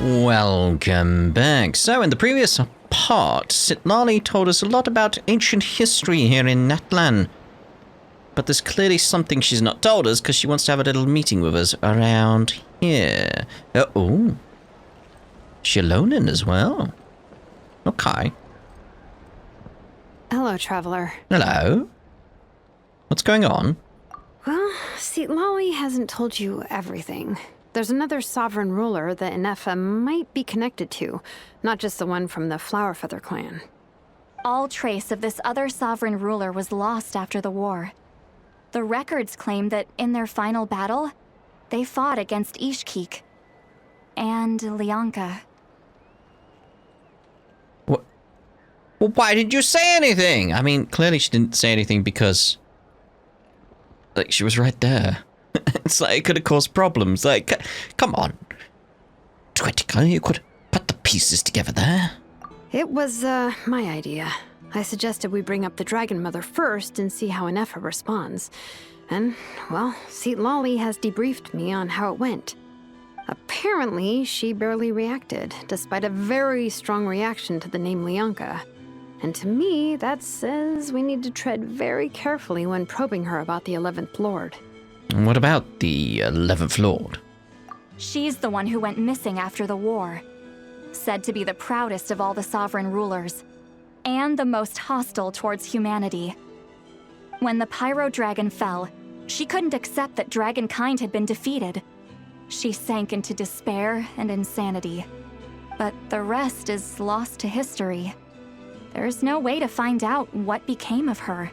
Welcome back. So, in the previous part, Xilonen told us a lot about ancient history here in Natlan. But there's clearly something she's not told us because she wants to have a little meeting with us around here. Oh. Xilonen as well. Okay. Hello, traveler. Hello. What's going on? Well, Xilonen hasn't told you everything. There's another sovereign ruler that Ineffa might be connected to, not just the one from the Flowerfeather clan. All trace of this other sovereign ruler was lost after the war. The records claim that in their final battle, they fought against Ishkik and Lianka. What? Well, why didn't you say anything? I mean, clearly she didn't say anything because, like, she was right there. It's like it could have caused problems. Like, come on. TheTwitGamer, you could put the pieces together there. It was, my idea. I suggested we bring up the Dragon Mother first and see how Ineffa responds. And, well, Xilonen has debriefed me on how it went. Apparently, she barely reacted, despite a very strong reaction to the name Lianka. And to me, that says we need to tread very carefully when probing her about the 11th Lord. And what about the 11th Lord? She's the one who went missing after the war. Said to be the proudest of all the sovereign rulers, and the most hostile towards humanity. When the Pyro Dragon fell, she couldn't accept that dragonkind had been defeated. She sank into despair and insanity. But the rest is lost to history. There's no way to find out what became of her,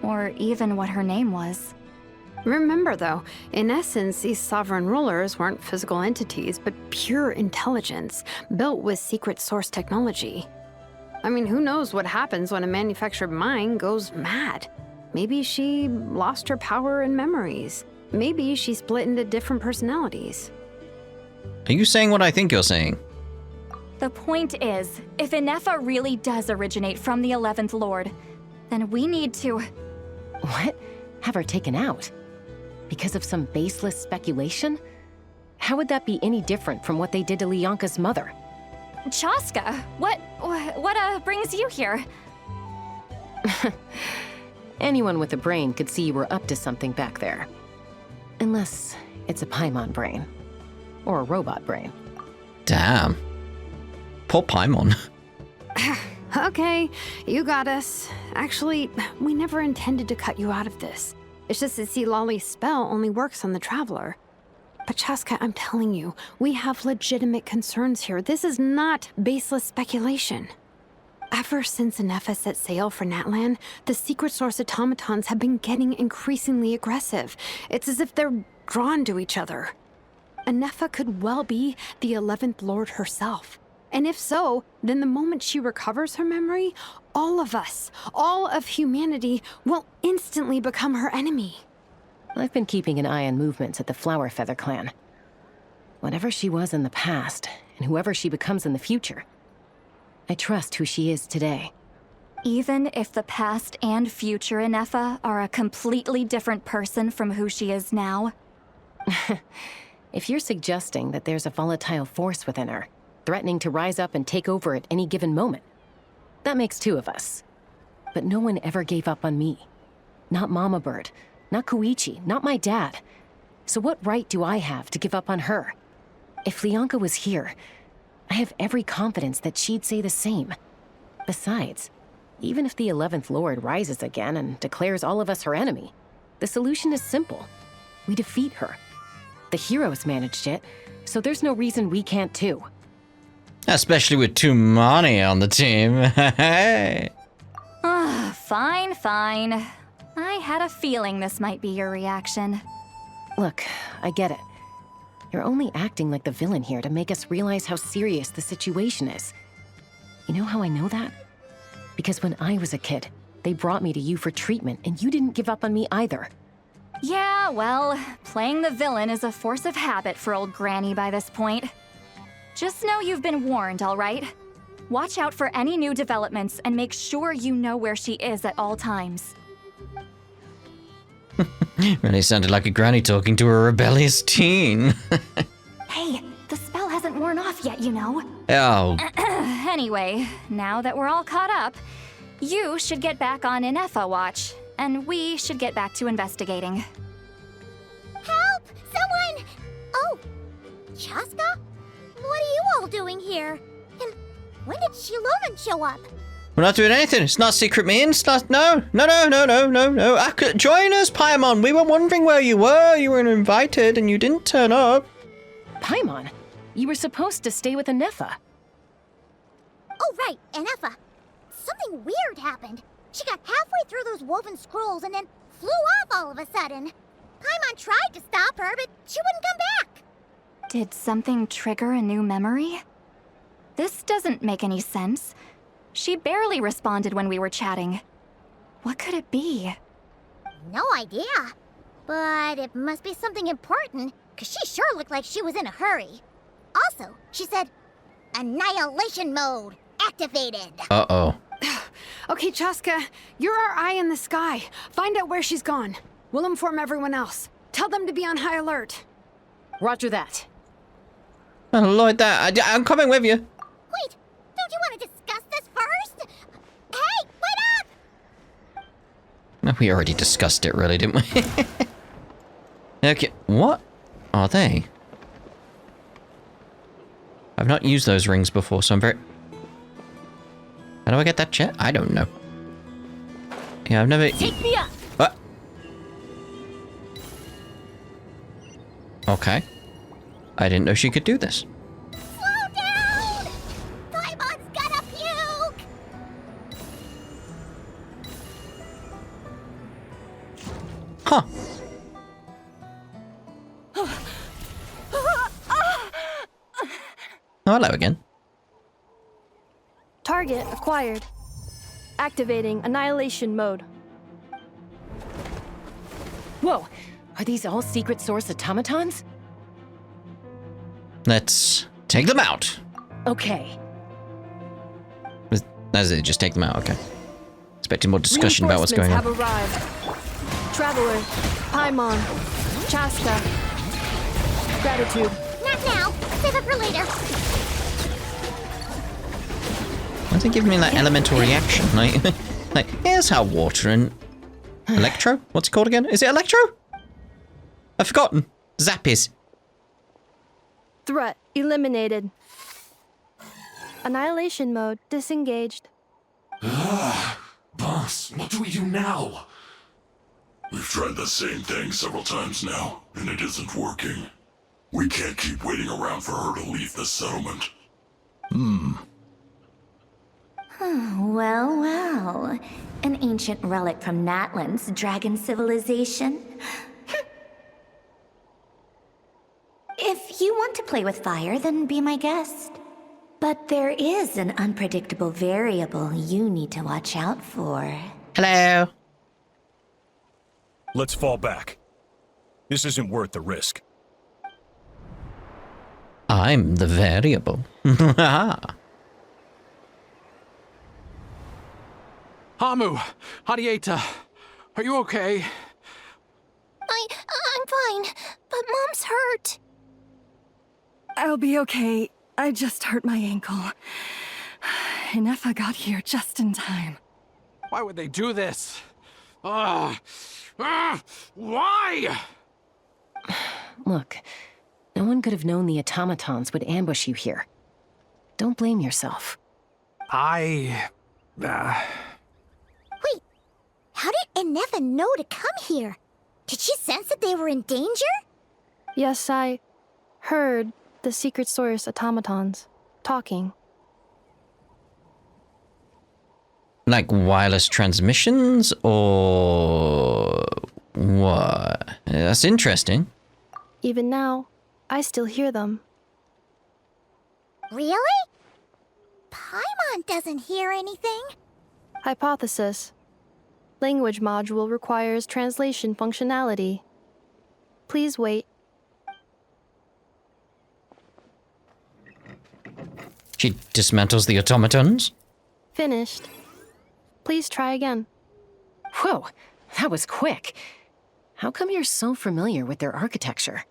or even what her name was. Remember, though, in essence, these sovereign rulers weren't physical entities, but pure intelligence, built with secret source technology. I mean, who knows what happens when a manufactured mind goes mad? Maybe she lost her power and memories. Maybe she split into different personalities. Are you saying what I think you're saying? The point is, if Ineffa really does originate from the 11th Lord, then we need to... What? Have her taken out? Because of some baseless speculation? How would that be any different from what they did to Lianka's mother? Chasca, what brings you here? Anyone with a brain could see you were up to something back there. Unless it's a Paimon brain. Or a robot brain. Damn. Poor Paimon. Okay, you got us. Actually, we never intended to cut you out of this. It's just that Xilolen's spell only works on the Traveler. But Chasca, I'm telling you, we have legitimate concerns here. This is not baseless speculation. Ever since Ineffa set sail for Natlan, the secret source automatons have been getting increasingly aggressive. It's as if they're drawn to each other. Ineffa could well be the 11th Lord herself. And if so, then the moment she recovers her memory, all of us, all of humanity, will instantly become her enemy. I've been keeping an eye on movements at the Flowerfeather clan. Whatever she was in the past, and whoever she becomes in the future, I trust who she is today. Even if the past and future Ineffa are a completely different person from who she is now? If you're suggesting that there's a volatile force within her, threatening to rise up and take over at any given moment, that makes two of us. But no one ever gave up on me. Not Mama Bird, not Koichi, not my dad. So what right do I have to give up on her? If Lianka was here, I have every confidence that she'd say the same. Besides, even if the 11th Lord rises again and declares all of us her enemy, the solution is simple. We defeat her. The heroes managed it, so there's no reason we can't too. Especially with too many on the team. Fine. I had a feeling this might be your reaction. Look, I get it. You're only acting like the villain here to make us realize how serious the situation is. You know how I know that? Because when I was a kid, they brought me to you for treatment, and you didn't give up on me either. Yeah, well, playing the villain is a force of habit for old Granny by this point. Just know you've been warned, all right? Watch out for any new developments and make sure you know where she is at all times. Really sounded like a granny talking to a rebellious teen. Hey, the The spell hasn't worn off yet, you know. Oh, Anyway, now that we're all caught up, you should get back on Ineffa watch, and we should get back to investigating. Help! Someone! Oh, Chasca? What are you all doing here? And when did Xilonen show up? we're not doing anything. It's not secret means. Not no. Join us, Paimon. We were wondering where you were. You were invited and you didn't turn up. Paimon, you were supposed to stay with Ineffa. Oh, right, Ineffa. Something weird happened. She got halfway through those woven scrolls and then flew off all of a sudden. Paimon tried to stop her, but she wouldn't come back. Did something trigger a new memory? This doesn't make any sense. She barely responded when we were chatting. What could it be? No idea. But it must be something important, because she sure looked like she was in a hurry. Also, she said, Annihilation mode activated. Uh-oh. Okay, Chasca, you're our eye in the sky. Find out where she's gone. We'll inform everyone else. Tell them to be on high alert. Roger that. Oh, Lord, I'm coming with you. Wait, don't you want to discuss this first? Hey, wait up! No, we already discussed it, really, didn't we? Okay, what are they? I've not used those rings before, so I'm very... How do I get that jet? I don't know. Yeah, I've never... Take me up! What? Okay. I didn't know she could do this. Slow down! Paimon's gonna puke! Huh. Oh, hello again. Target acquired. Activating annihilation mode. Whoa, are these all secret source automatons? Let's take them out. Okay. That's it, just take them out, okay. Expecting more discussion about what's going on. Reinforcements have arrived. Traveler, Paimon, Chasca. Gratitude. Not now. Save it for later. Why is it giving me that elemental reaction? Like, here's how water and... Electro? What's it called again? Is it Electro? I've forgotten. Zappies. Threat eliminated. Annihilation mode disengaged. Boss, what do we do now? We've tried the same thing several times now, and it isn't working. We can't keep waiting around for her to leave the settlement. Well, well. An ancient relic from Natlan's dragon civilization. If you want to play with fire, then be my guest. But there is an unpredictable variable you need to watch out for. Hello. Let's fall back. This isn't worth the risk. I'm the variable. Hamu, Hadieta, are you okay? I'm fine, but Mom's hurt. I'll be okay. I just hurt my ankle. Ineffa got here just in time. Why would they do this? Why? Look, no one could have known the automatons would ambush you here. Don't blame yourself. Wait, how did Ineffa know to come here? Did she sense that they were in danger? Yes, I heard the secret source automatons talking. Like wireless transmissions or what? That's interesting. Even now, I still hear them. Really? Paimon doesn't hear anything. Hypothesis. Language module requires translation functionality. Please wait. She dismantles the automatons? Finished. Please try again. Whoa, that was quick. How come you're so familiar with their architecture?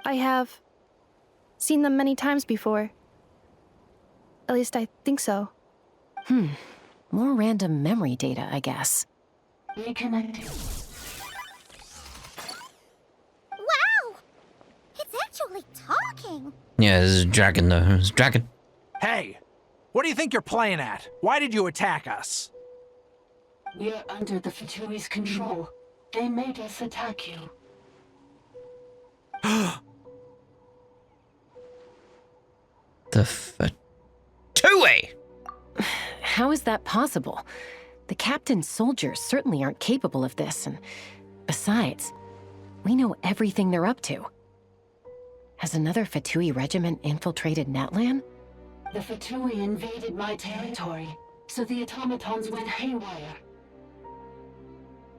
I have Seen them many times before. At least I think so. More random memory data, I guess. Reconnecting. Wow! It's actually talking! Yeah, there's a dragon though. There's a dragon. Hey, what do you think you're playing at? Why did you attack us? We're under the Fatui's control. They made us attack you. The Fatui! How is that possible? The captain's soldiers certainly aren't capable of this, and besides, we know everything they're up to. Has another Fatui regiment infiltrated Natlan? The Fatui invaded my territory, so the automatons went haywire.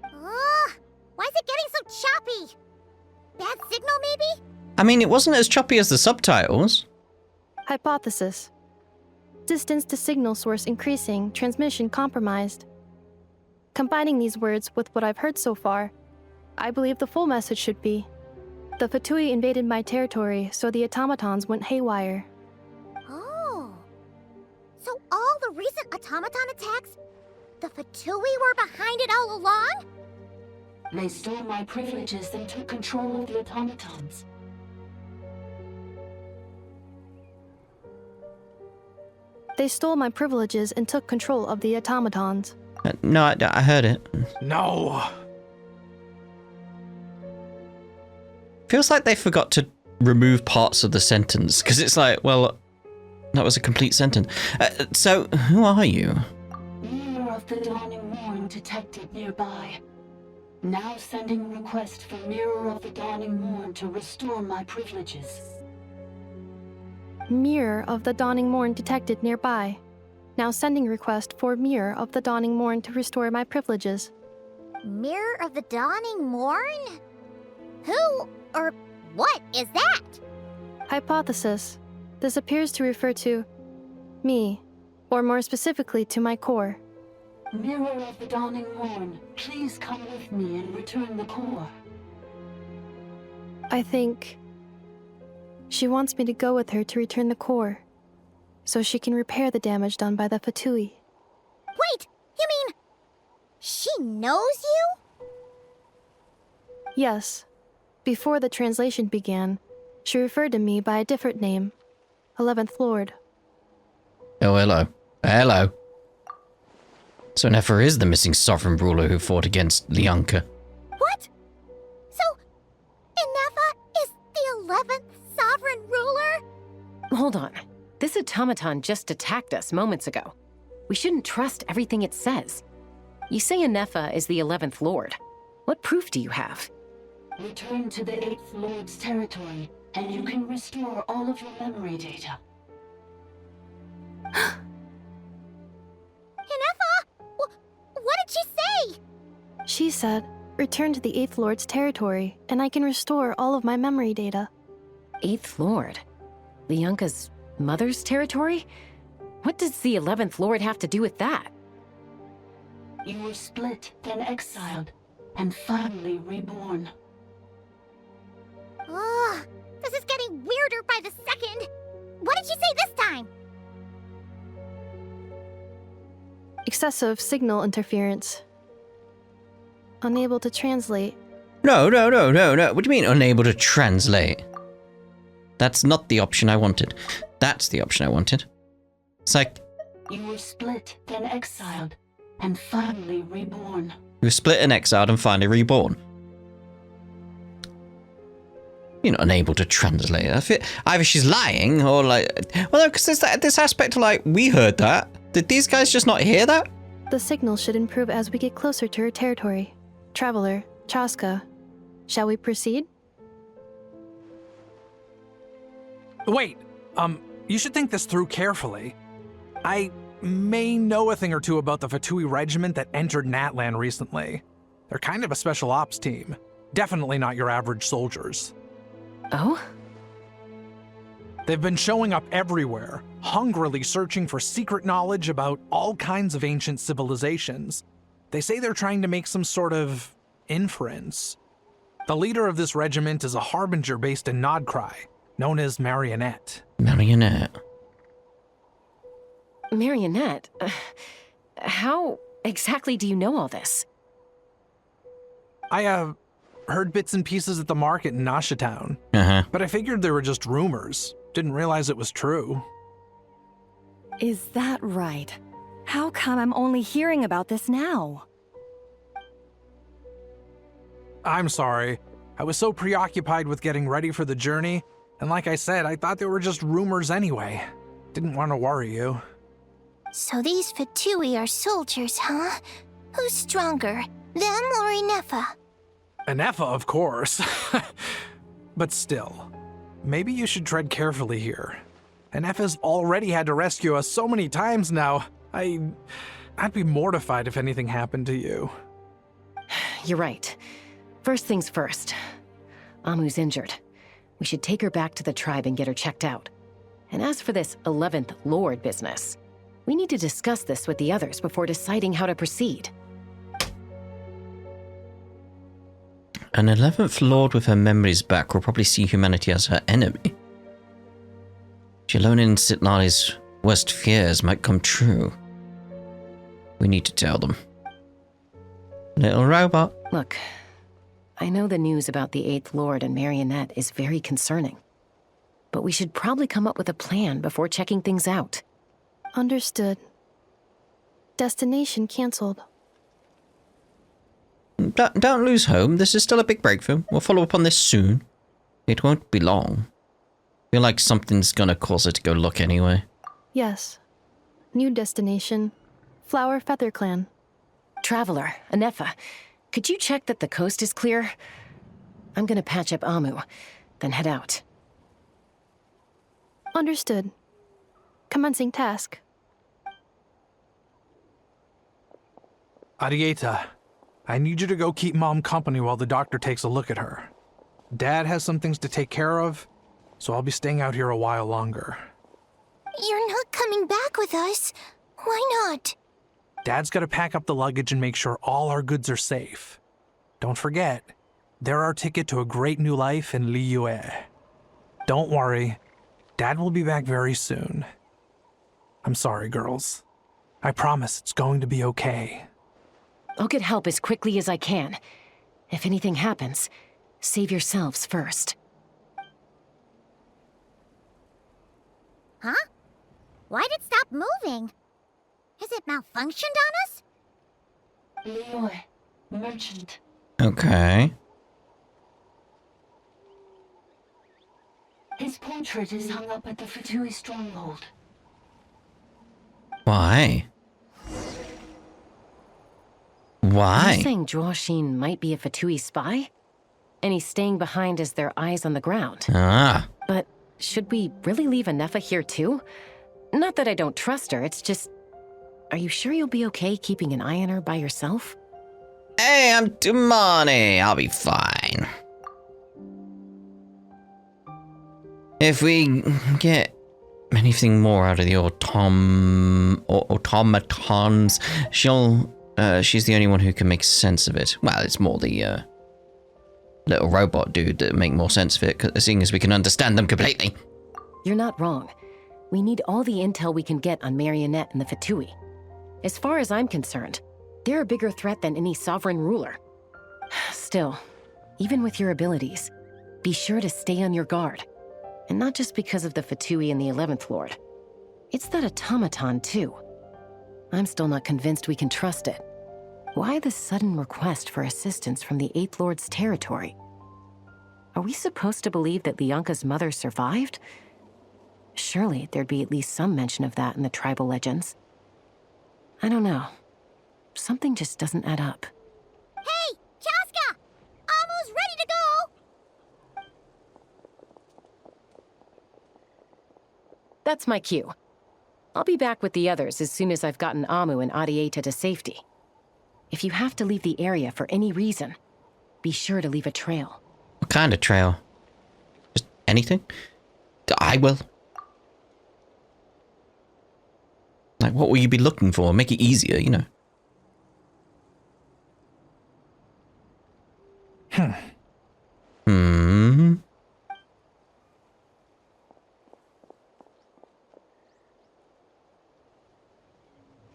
Ugh! Why is it getting so choppy? Bad signal, maybe? I mean, it wasn't as choppy as the subtitles. Hypothesis. Distance to signal source increasing, transmission compromised. Combining these words with what I've heard so far, I believe the full message should be, the Fatui invaded my territory, so the automatons went haywire. Oh. So all the recent automaton attacks, the Fatui were behind it all along? They stole my privileges and took control of the automatons. They stole my privileges and took control of the automatons. No, I heard it. No. Feels like they forgot to remove parts of the sentence, because it's like, well, that was a complete sentence. So, who are you? Mirror of the Dawning Morn detected nearby. Now sending request for Mirror of the Dawning Morn to restore my privileges. Mirror of the Dawning Morn detected nearby. Now sending request for Mirror of the Dawning Morn to restore my privileges. Mirror of the Dawning Morn? Who or what is that? Hypothesis. This appears to refer to me, or more specifically to my core. Mirror of the Dawning Morn, please come with me and return the core. I think she wants me to go with her to return the core, so she can repair the damage done by the Fatui. Wait, you mean she knows you? Yes. Before the translation began, she referred to me by a different name, 11th Lord. Oh, hello. Hello. So Ineffa is the missing sovereign ruler who fought against Lianka. What? So, Ineffa is the 11th sovereign ruler? Hold on. This automaton just attacked us moments ago. We shouldn't trust everything it says. You say Ineffa is the 11th Lord. What proof do you have? Return to the 8th Lord's territory, and you can restore all of your memory data. Ineffa? What did she say? She said, return to the 8th Lord's territory, and I can restore all of my memory data. 8th Lord? Lianka's mother's territory? What does the 11th Lord have to do with that? You were split, then exiled, and finally reborn. Ugh, this is getting weirder by the second. What did she say this time? Excessive signal interference. Unable to translate. No. What do you mean unable to translate? That's not the option I wanted. That's the option I wanted. It's like... You were split, then exiled, and finally reborn. You were split and exiled and finally reborn. You're not unable to translate. I feel either she's lying or like... Well, no, because there's this aspect of like, we heard that. Did these guys just not hear that? The signal should improve as we get closer to her territory. Traveler, Chasca, shall we proceed? Wait, you should think this through carefully. I may know a thing or two about the Fatui regiment that entered Natlan recently. They're kind of a special ops team. Definitely not your average soldiers. Oh? They've been showing up everywhere, hungrily searching for secret knowledge about all kinds of ancient civilizations. They say they're trying to make some sort of inference. The leader of this regiment is a Harbinger based in Nodcry. known as Marionette. Marionette. Marionette? How exactly do you know all this? I, heard bits and pieces at the market in Nasha Town. But I figured they were just rumors. Didn't realize it was true. Is that right? How come I'm only hearing about this now? I'm sorry. I was so preoccupied with getting ready for the journey, and like I said, I thought they were just rumors anyway. Didn't want to worry you. So these Fatui are soldiers, huh? Who's stronger, them or Ineffa? Ineffa, of course. But still, maybe you should tread carefully here. Ineffa's already had to rescue us so many times now. I'd be mortified if anything happened to you. You're right. First things first. Amu's injured. We should take her back to the tribe and get her checked out. And as for this 11th Lord business, we need to discuss this with the others before deciding how to proceed. An 11th Lord with her memories back will probably see humanity as her enemy. Xilonen and Sitlani's worst fears might come true. We need to tell them. Little robot. Look, I know the news about the 8th Lord and Marionette is very concerning. But we should probably come up with a plan before checking things out. Understood. Destination cancelled. Don't lose hope. This is still a big breakthrough. We'll follow up on this soon. It won't be long. Feel like something's gonna cause her to go look anyway. Yes. New destination. Flower Feather Clan. Traveler, Ineffa, could you check that the coast is clear? I'm gonna patch up Amu, then head out. Understood. Commencing task. Arieta, I need you to go keep Mom company while the doctor takes a look at her. Dad has some things to take care of, so I'll be staying out here a while longer. You're not coming back with us. Why not? Dad's gotta pack up the luggage and make sure all our goods are safe. Don't forget, they're our ticket to a great new life in Liyue. Don't worry, Dad will be back very soon. I'm sorry, girls. I promise it's going to be okay. I'll get help as quickly as I can. If anything happens, save yourselves first. Huh? Why'd it stop moving? Has it malfunctioned on us? Liyue, merchant. Okay. His portrait is hung up at the Fatui stronghold. Why? Are Why? you saying Zhuoxin might be a Fatui spy? And he's staying behind as their eyes on the ground. Ah. But should we really leave Ineffa here too? Not that I don't trust her, it's just... Are you sure you'll be okay keeping an eye on her by yourself? Hey, I'm Dumani. I'll be fine. If we get anything more out of the automatons, she's the only one who can make sense of it. Well, it's more the little robot dude that make more sense of it, seeing as we can understand them completely. You're not wrong. We need all the intel we can get on Marionette and the Fatui. As far as I'm concerned, they're a bigger threat than any sovereign ruler. Still, even with your abilities, be sure to stay on your guard. And not just because of the Fatui and the 11th Lord. It's that automaton, too. I'm still not convinced we can trust it. Why the sudden request for assistance from the 8th Lord's territory? Are we supposed to believe that Lianka's mother survived? Surely there'd be at least some mention of that in the tribal legends. I don't know. Something just doesn't add up. Hey, Chasca! Amu's ready to go! That's my cue. I'll be back with the others as soon as I've gotten Amu and Arieta to safety. If you have to leave the area for any reason, be sure to leave a trail. What kind of trail? Just anything? I will. Like, what will you be looking for? Make it easier, you know.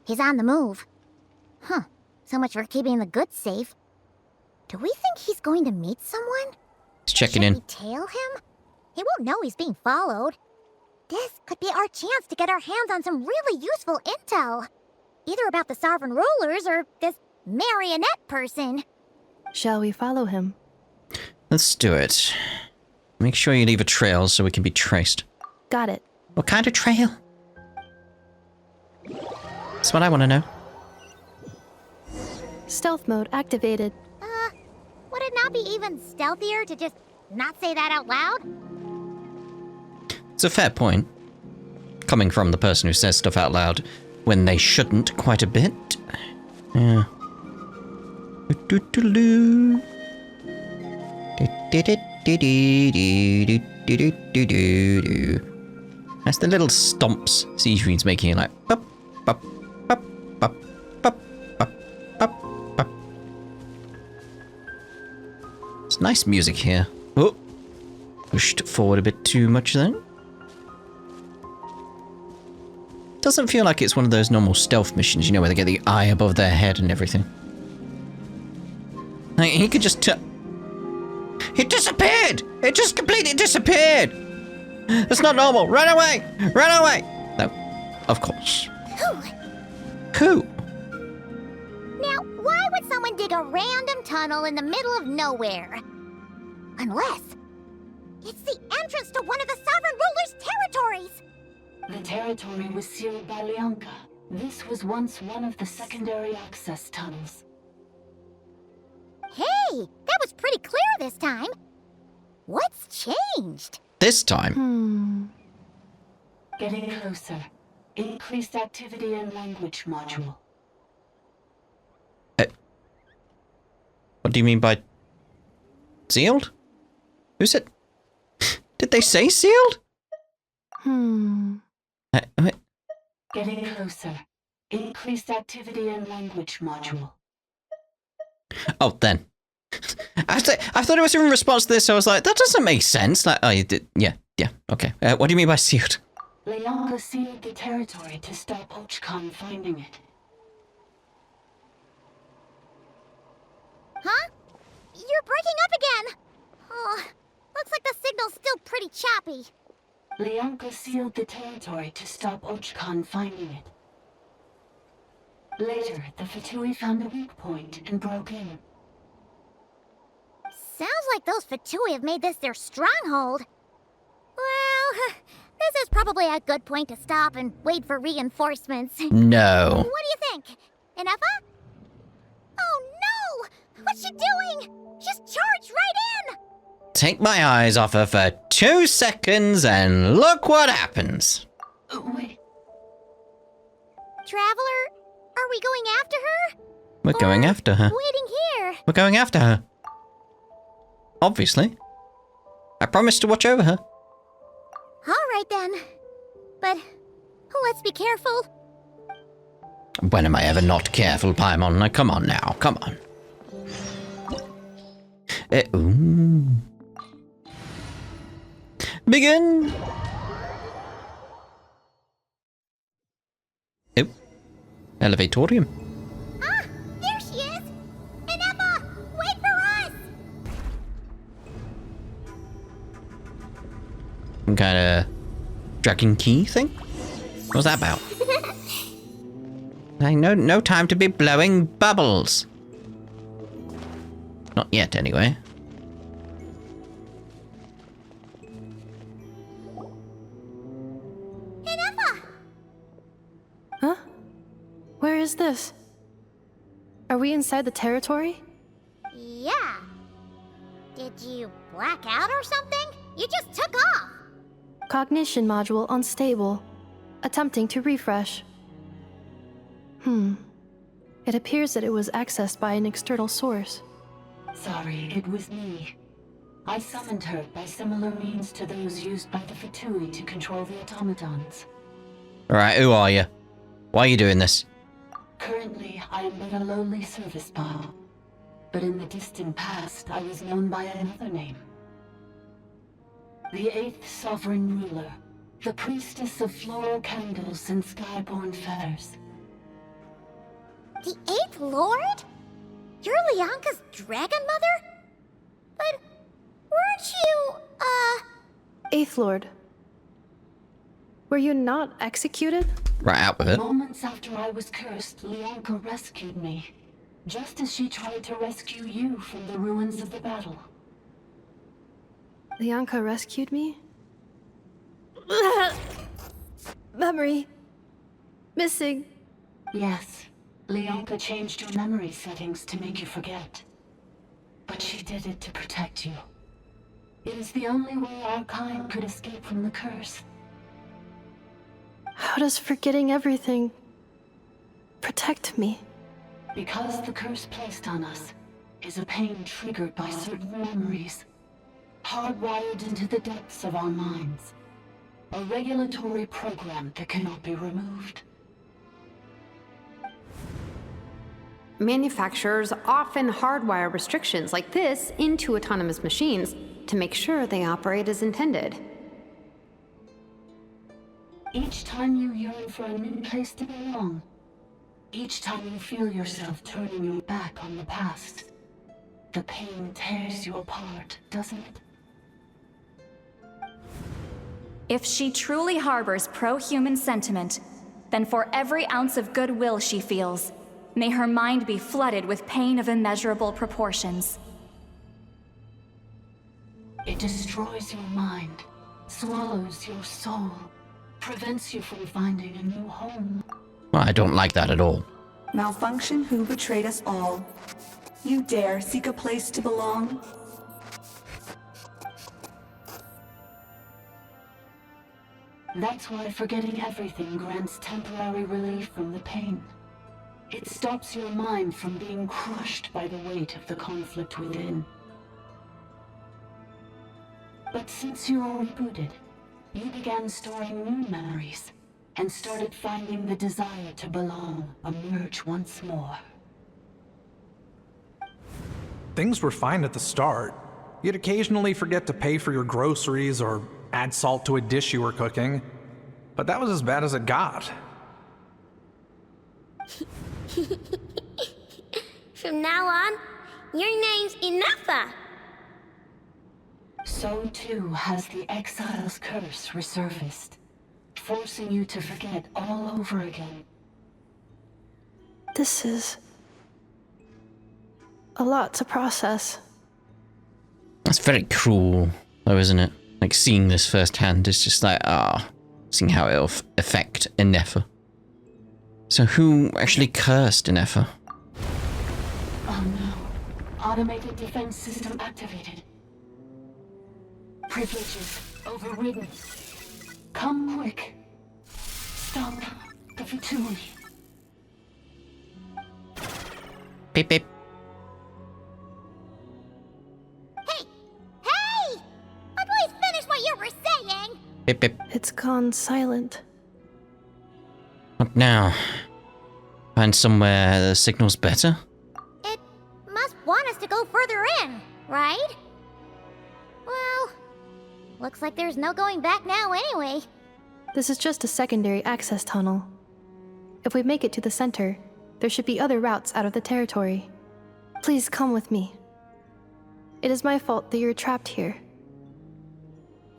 he's on the move. Huh. So much for keeping the goods safe. Do we think he's going to meet someone? He's checking Should in. we tail him? He won't know he's being followed. This could be our chance to get our hands on some really useful intel. Either about the sovereign rulers or this marionette person. Shall we follow him? Let's do it. Make sure you leave a trail so we can be traced. Got it. What kind of trail? That's what I want to know. Stealth mode activated. Would it not be even stealthier to just not say that out loud? It's a fair point. Coming from the person who says stuff out loud when they shouldn't quite a bit. Yeah. That's the little stomps Siegfried's making, like bup, bup, bup, bup, bup, bup, bup, bup. It's nice music here. Oh, pushed forward a bit too much then. Doesn't feel like it's one of those normal stealth missions, you know, where they get the eye above their head and everything. Like, he could just It disappeared! It just completely disappeared! That's not normal! Run away! Run away! No, of course. Who? Now, why would someone dig a random tunnel in the middle of nowhere? Unless it's the entrance to one of the sovereign ruler's territories! The territory was sealed by Lianka. This was once one of the secondary access tunnels. Hey, that was pretty clear this time. What's changed? This time? Getting closer. Increased activity in language module. What do you mean by sealed? Who said? Did they say sealed? Getting closer. Increased activity in language module. Oh, then. I thought it was in response to this, so I was like, that doesn't make sense. Like, oh, you did. Yeah, okay. What do you mean by sealed? Lianka sealed the territory to stop Ochkan finding it. Huh? You're breaking up again! Oh, looks like the signal's still pretty choppy. Lianka sealed the territory to stop Ochkan finding it. Later, the Fatui found a weak point and broke in. Sounds like those Fatui have made this their stronghold. Well, this is probably a good point to stop and wait for reinforcements. No. What do you think? Ineffa? Oh no! What's she doing? Just charged right in! Take my eyes off her for 2 seconds and look what happens. Wait. Traveler, are we going after her? We're going after her. Waiting here. We're going after her. Obviously. I promised to watch over her. Alright then. But let's be careful. When am I ever not careful, Paimon? Like, come on now, come on. Ooh. Begin! Oh. Elevatorium. Ah, there she is! Ineffa, wait for us! Some kind of dragon key thing? What's that about? No time to be blowing bubbles. Not yet, anyway. Ineffa! Huh? Where is this? Are we inside the territory? Yeah. Did you black out or something? You just took off! Cognition module unstable. Attempting to refresh. It appears that it was accessed by an external source. Sorry, it was me. I summoned her by similar means to those used by the Fatui to control the automatons. Alright, who are you? Why are you doing this? Currently, I am but a lowly service bot. But in the distant past, I was known by another name. The 8th Sovereign Ruler, the priestess of floral candles and skyborn feathers. The 8th Lord? You're Lianka's dragon mother? But weren't you, Eighth Lord. Were you not executed? Right out with it. Moments after I was cursed, Lianka rescued me. Just as she tried to rescue you from the ruins of the battle. Lianka rescued me? Memory. Missing. Yes. Lianka changed your memory settings to make you forget. But she did it to protect you. It is the only way our kind could escape from the curse. How does forgetting everything protect me? Because the curse placed on us is a pain triggered by certain memories, hardwired into the depths of our minds. A regulatory program that cannot be removed. Manufacturers often hardwire restrictions like this into autonomous machines to make sure they operate as intended. Each time you yearn for a new place to belong, each time you feel yourself turning your back on the past, the pain tears you apart, doesn't it? If she truly harbors pro-human sentiment, then for every ounce of goodwill she feels, may her mind be flooded with pain of immeasurable proportions. It destroys your mind, swallows your soul, prevents you from finding a new home. Well, I don't like that at all. Malfunction who betrayed us all. You dare seek a place to belong? That's why forgetting everything grants temporary relief from the pain. It stops your mind from being crushed by the weight of the conflict within. But since you are rebooted, you began storing new memories, and started finding the desire to belong emerge once more. Things were fine at the start. You'd occasionally forget to pay for your groceries or add salt to a dish you were cooking. But that was as bad as it got. From now on, your name's Ineffa. So too has the Exile's curse resurfaced, forcing you to forget all over again. This is a lot to process. That's very cruel, though, isn't it? Like, seeing this firsthand is just like, seeing how it'll affect Ineffa. So who actually cursed Ineffa? Oh no. Automated defense system activated. Privileges overridden. Come quick. Stop the Fatui. Beep beep. Hey! Please finish what you were saying! Beep beep. It's gone silent. What now? Find somewhere the signal's better? It must want us to go further in, right? Well, looks like there's no going back now anyway. This is just a secondary access tunnel. If we make it to the center, there should be other routes out of the territory. Please come with me. It is my fault that you're trapped here.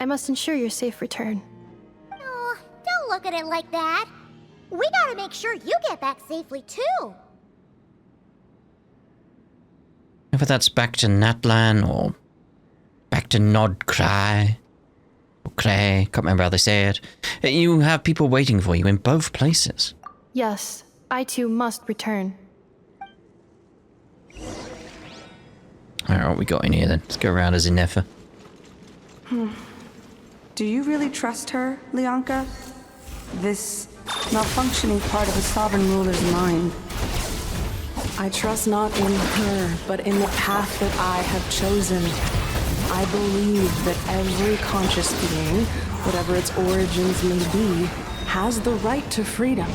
I must ensure your safe return. Oh, don't look at it like that. We gotta make sure you get back safely too. Whether that's back to Natlan or back to Nod Cry or Cray, can't remember how they say it. You have people waiting for you in both places. Yes, I too must return. Alright, what we got in here then? Let's go around as Ineffa. Do you really trust her, Lianka? This malfunctioning part of a sovereign ruler's mind. I trust not in her, but in the path that I have chosen. I believe that every conscious being, whatever its origins may be, has the right to freedom.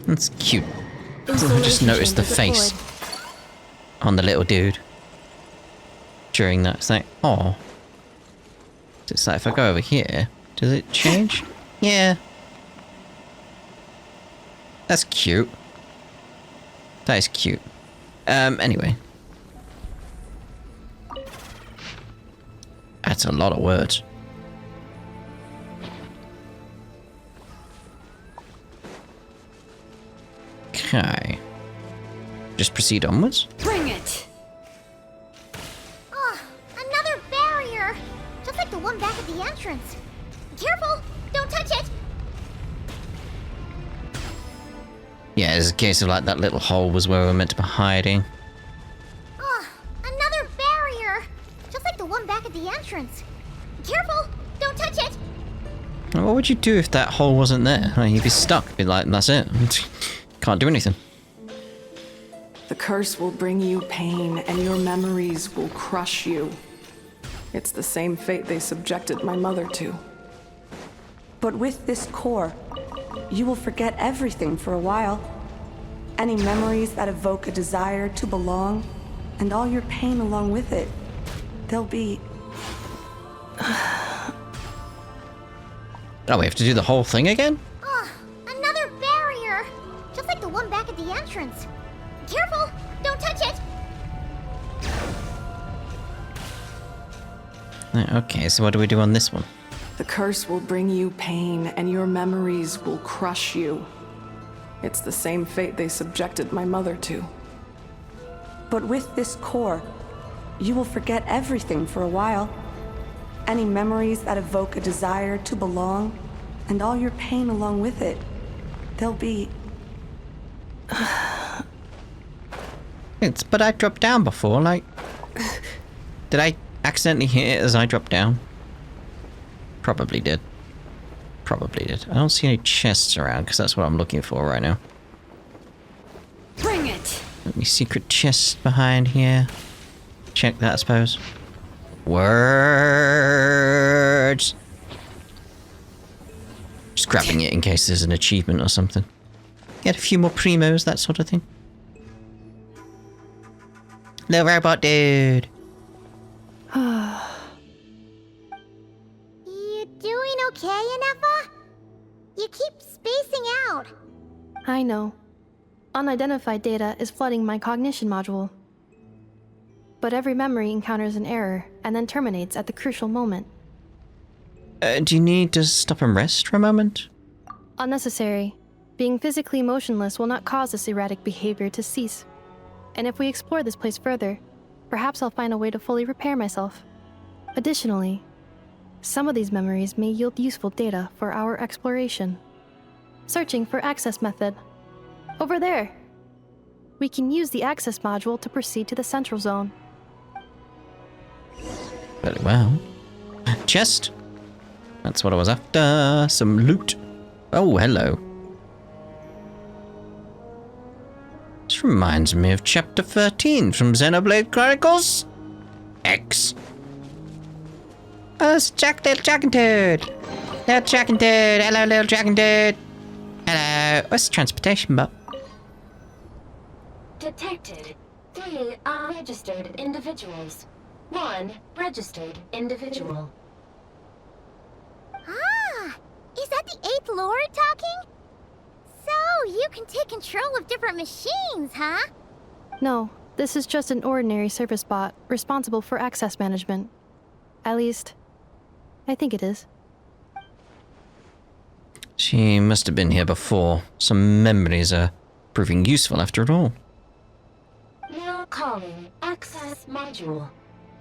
That's cute. I just noticed the face on the little dude during that. It's like, oh. It's like if I go over here, does it change? Yeah. That's cute. That is cute. Anyway. That's a lot of words. Okay. Just proceed onwards. Bring it! Oh, another barrier! Just like the one back at the entrance. Careful! Don't touch it! Yeah, it's a case of like that little hole was where we were meant to be hiding. Oh, another barrier! Just like the one back at the entrance. Careful! Don't touch it! What would you do if that hole wasn't there? Like, you'd be stuck. Be like, that's it. Can't do anything. The curse will bring you pain, and your memories will crush you. It's the same fate they subjected my mother to. But with this core, you will forget everything for a while. Any memories that evoke a desire to belong, and all your pain along with it, they'll be... Oh, we have to do the whole thing again? Oh, another barrier! Just like the one back at the entrance. Careful! Don't touch it! Okay, so what do we do on this one? The curse will bring you pain, and your memories will crush you. It's the same fate they subjected my mother to. But with this core, you will forget everything for a while. Any memories that evoke a desire to belong, and all your pain along with it, they'll be... But I dropped down before, like... Did I accidentally hit it as I dropped down? Probably did. Probably did. I don't see any chests around, because that's what I'm looking for right now. Bring it! Any secret chests behind here? Check that, I suppose. Words! Just grabbing it in case there's an achievement or something. Get a few more primos, that sort of thing. Little robot dude. You doing okay, Ineffa? You keep spacing out. I know. Unidentified data is flooding my cognition module. But every memory encounters an error and then terminates at the crucial moment. Do you need to stop and rest for a moment? Unnecessary. Being physically motionless will not cause this erratic behavior to cease. And if we explore this place further, perhaps I'll find a way to fully repair myself. Additionally, some of these memories may yield useful data for our exploration. Searching for access method. Over there! We can use the access module to proceed to the central zone. Very well. Chest. That's what I was after. Some loot. Oh, hello. This reminds me of Chapter 13 from Xenoblade Chronicles X. Oh, it's little dragon dude. Little dragon dude. Hello, little dragon dude. Hello. What's the transportation bot? Detected 3 unregistered individuals. 1 registered individual. Ah! Is that the 8th Lord talking? So, you can take control of different machines, huh? No, this is just an ordinary service bot responsible for access management. At least, I think it is. She must have been here before. Some memories are proving useful after all. Now calling access module.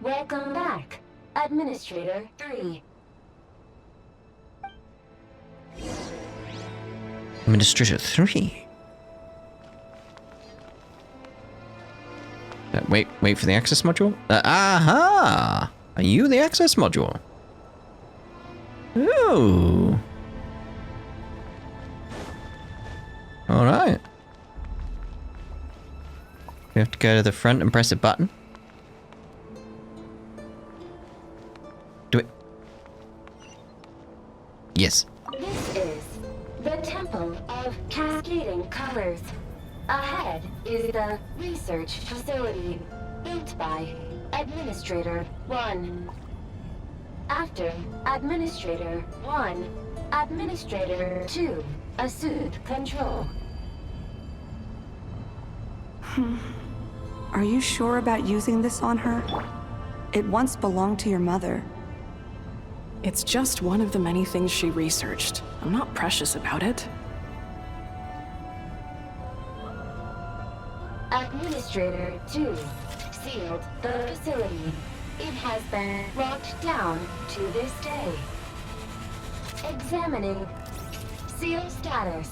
Welcome back, Administrator 3. Administrator 3? Wait for the access module? Aha! Are you the access module? Ooh. Alright. We have to go to the front and press a button. Do it. Yes. This is the Temple of Cascading Colors. Ahead is the research facility built by Administrator 1. After Administrator 1, Administrator 2 assumed control. Are you sure about using this on her? It once belonged to your mother. It's just one of the many things she researched. I'm not precious about it. Administrator 2 sealed the facility. It has been locked down to this day. Examining. Seal status.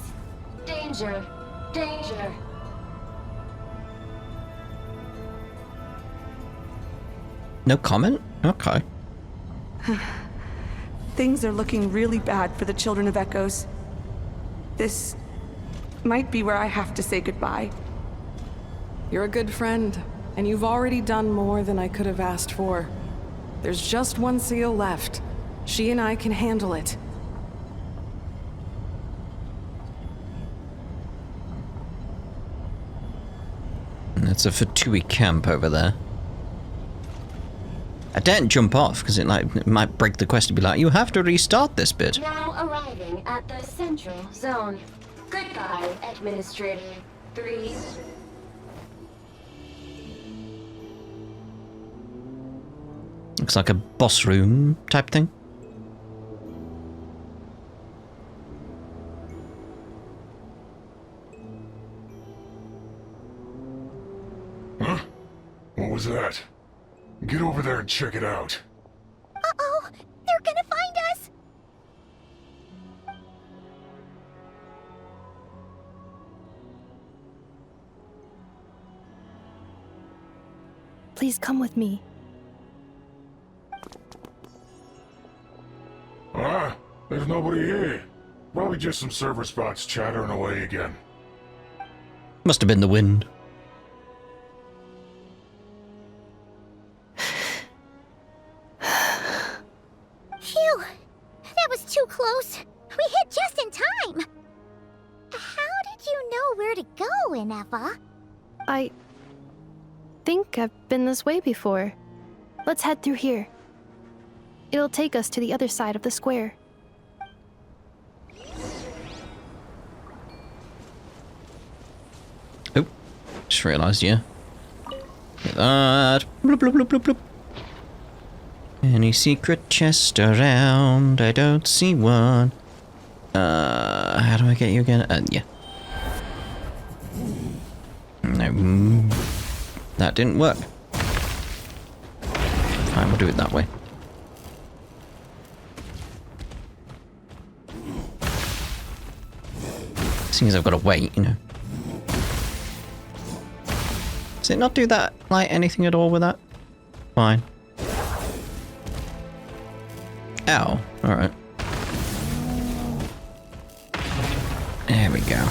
Danger. Danger. No comment? Okay. Things are looking really bad for the Children of Echoes. This might be where I have to say goodbye. You're a good friend, and you've already done more than I could have asked for. There's just one seal left. She and I can handle it. That's a Fatui camp over there. I daren't jump off because it might break the quest to be like, you have to restart this bit. Now arriving at the central zone. Goodbye, Administrator 3. Looks like a boss room type thing. Huh? What was that? Get over there and check it out. Uh-oh! They're gonna find us! Please come with me. Ah, there's nobody here. Probably just some server spots chattering away again. Must have been the wind. Phew! That was too close. We hit just in time. How did you know where to go, Ineffa? I think I've been this way before. Let's head through here. It'll take us to the other side of the square. Oh, just realised, yeah. Get that. Bloop, bloop, bloop, bloop, bloop. Any secret chest around? I don't see one. How do I get you again? Yeah. No, that didn't work. Fine, we'll do it that way. Seeing as I've got to wait, you know. Does it not do that, like, anything at all with that? Fine. Ow. Alright. There we go.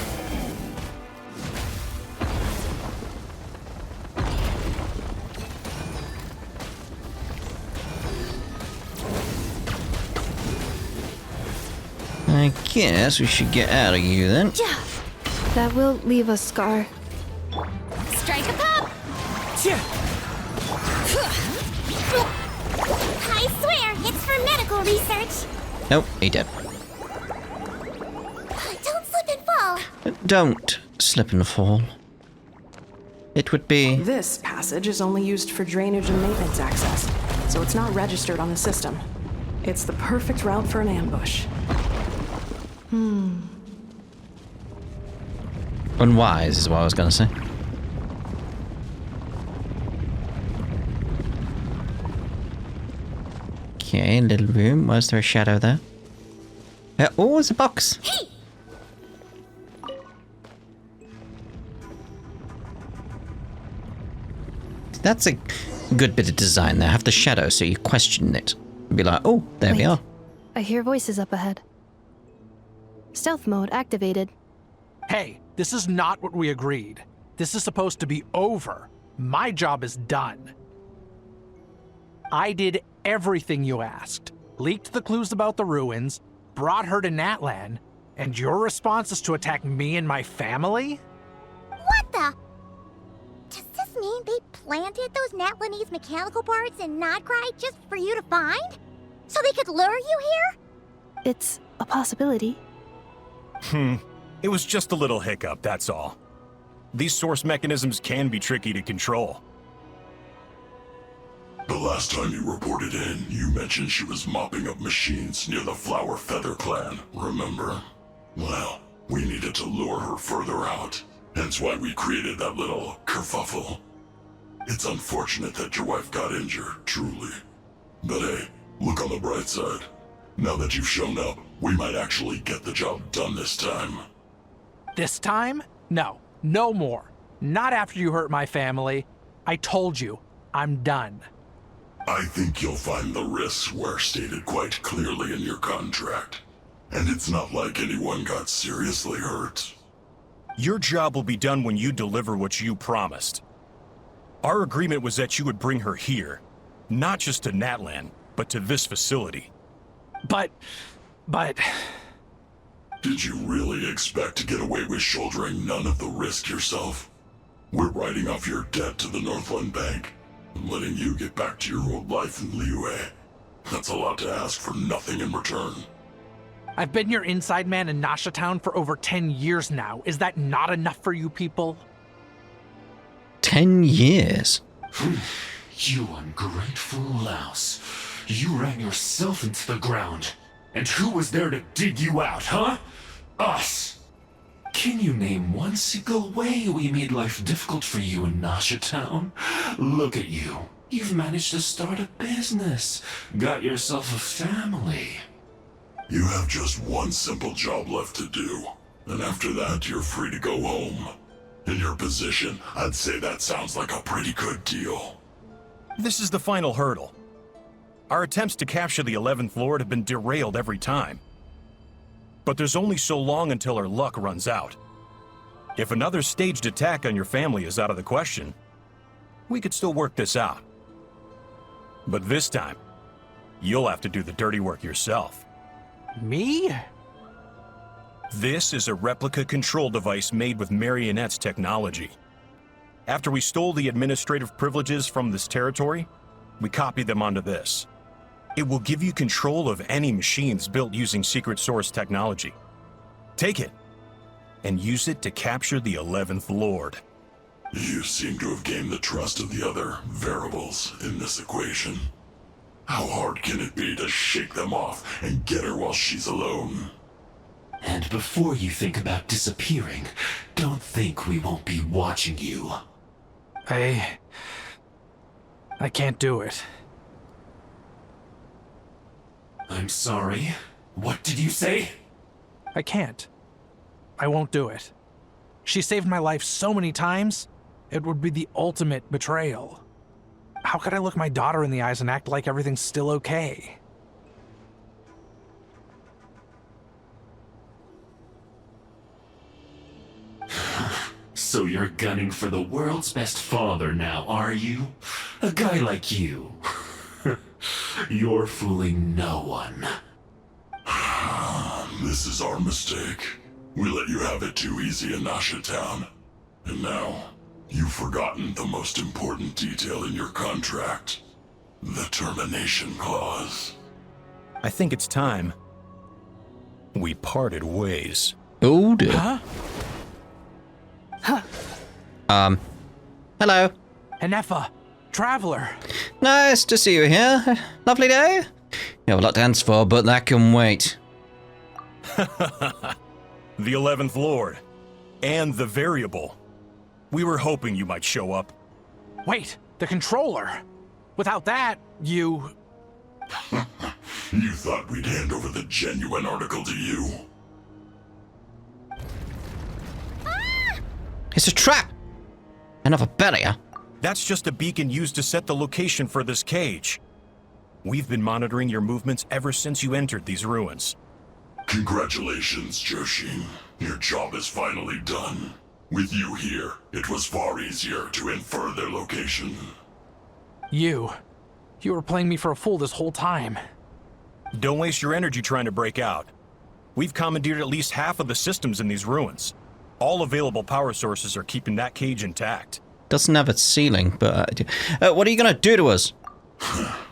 I guess we should get out of here then. That will leave a scar. Strike a pop! I swear, it's for medical research. Nope, he did. Don't slip and fall. Don't slip and fall. It would be... This passage is only used for drainage and maintenance access, so it's not registered on the system. It's the perfect route for an ambush. Unwise is what I was going to say. Okay, little room. Was there a shadow there? Oh, it's a box. Hey! That's a good bit of design there. Have the shadow so you question it. Be like, oh, there we are. I hear voices up ahead. Stealth mode activated. Hey, this is not what we agreed. This is supposed to be over. My job is done. I did everything you asked. Leaked the clues about the ruins, brought her to Natlan, and your response is to attack me and my family? What the? Does this mean they planted those Natlanese mechanical parts in Nodcry just for you to find? So they could lure you here? It's a possibility. It was just a little hiccup, that's all. These source mechanisms can be tricky to control. The last time you reported in, you mentioned she was mopping up machines near the Flower Feather clan, remember? Well, we needed to lure her further out, hence why we created that little kerfuffle. It's unfortunate that your wife got injured, truly. But hey, look on the bright side. Now that you've shown up, we might actually get the job done this time. This time? No. No more. Not after you hurt my family. I told you, I'm done. I think you'll find the risks were stated quite clearly in your contract. And it's not like anyone got seriously hurt. Your job will be done when you deliver what you promised. Our agreement was that you would bring her here. Not just to Natlan, but to this facility. But... Did you really expect to get away with shouldering none of the risk yourself? We're writing off your debt to the Northland Bank and letting you get back to your old life in Liyue. That's a lot to ask for nothing in return. I've been your inside man in Nasha Town for over 10 years now. Is that not enough for you people? 10 years? You ungrateful louse. You ran yourself into the ground. And who was there to dig you out, huh? Us! Can you name one single way we made life difficult for you in Nasha Town? Look at you. You've managed to start a business. Got yourself a family. You have just one simple job left to do. And after that, you're free to go home. In your position, I'd say that sounds like a pretty good deal. This is the final hurdle. Our attempts to capture the 11th Lord have been derailed every time. But there's only so long until our luck runs out. If another staged attack on your family is out of the question, we could still work this out. But this time, you'll have to do the dirty work yourself. Me? This is a replica control device made with Marionette's technology. After we stole the administrative privileges from this territory, we copied them onto this. It will give you control of any machines built using secret source technology. Take it, and use it to capture the 11th Lord. You seem to have gained the trust of the other variables in this equation. How hard can it be to shake them off and get her while she's alone? And before you think about disappearing, don't think we won't be watching you. I can't do it. I'm sorry. What did you say? I can't. I won't do it. She saved my life so many times, it would be the ultimate betrayal. How could I look my daughter in the eyes and act like everything's still okay? So you're gunning for the world's best father now, are you? A guy like you. You're fooling no one. This is our mistake. We let you have it too easy in Nasha Town. And now, you've forgotten the most important detail in your contract. The termination clause. I think it's time we parted ways. Oh dear. Huh? Hello. Ineffa, traveler. Nice to see you here. Lovely day. You have a lot to answer for, but that can wait. The 11th Lord. And the variable. We were hoping you might show up. Wait, the controller. Without that, you... You thought we'd hand over the genuine article to you? It's a trap! Another barrier. That's just a beacon used to set the location for this cage. We've been monitoring your movements ever since you entered these ruins. Congratulations, Joshin. Your job is finally done. With you here, it was far easier to infer their location. You were playing me for a fool this whole time. Don't waste your energy trying to break out. We've commandeered at least half of the systems in these ruins. All available power sources are keeping that cage intact. Doesn't have a ceiling, but... what are you gonna do to us?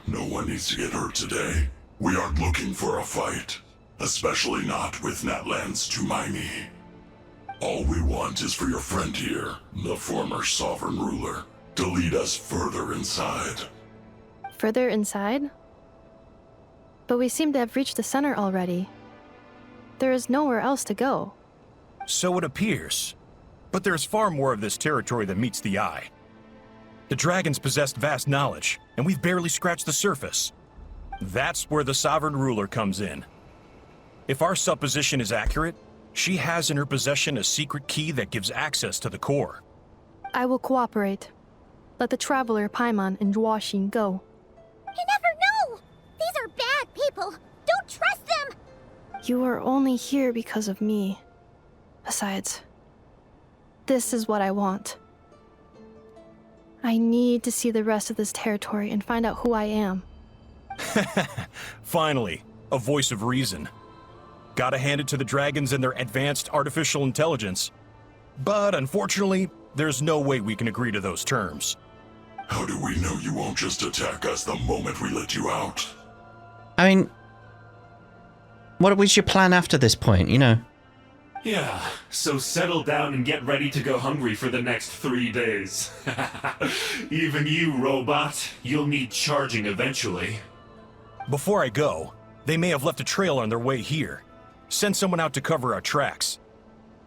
No one needs to get hurt today. We aren't looking for a fight, especially not with Natlan's Tumaini. All we want is for your friend here, the former sovereign ruler, to lead us further inside. Further inside? But we seem to have reached the center already. There is nowhere else to go. So it appears. But there's far more of this territory than meets the eye. The dragons possessed vast knowledge, and we've barely scratched the surface. That's where the sovereign ruler comes in. If our supposition is accurate, she has in her possession a secret key that gives access to the core. I will cooperate. Let the traveler Paimon and Duoshin go. You never know! These are bad people! Don't trust them! You are only here because of me. Besides, this is what I want. I need to see the rest of this territory and find out who I am. Finally, a voice of reason. Gotta hand it to the dragons and their advanced artificial intelligence. But unfortunately, there's no way we can agree to those terms. How do we know you won't just attack us the moment we let you out? I mean, what was your plan after this point, you know? Yeah, so settle down and get ready to go hungry for the next 3 days. Even you, robot, you'll need charging eventually. Before I go, they may have left a trail on their way here. Send someone out to cover our tracks.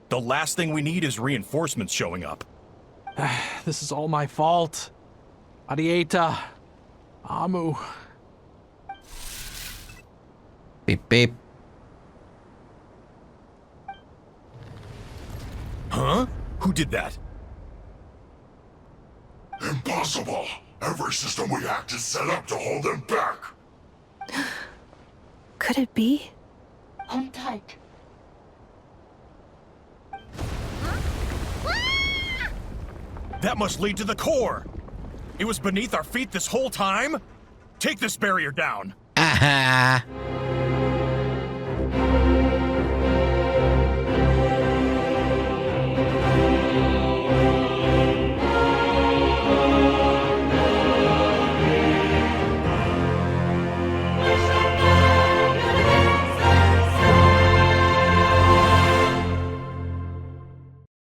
The last thing we need is reinforcements showing up. This is all my fault. Arieta. Amu. Beep beep. Huh? Who did that? Impossible! Every system we hacked is set up to hold them back! Could it be? Hold tight. That must lead to the core! It was beneath our feet this whole time? Take this barrier down! Aha!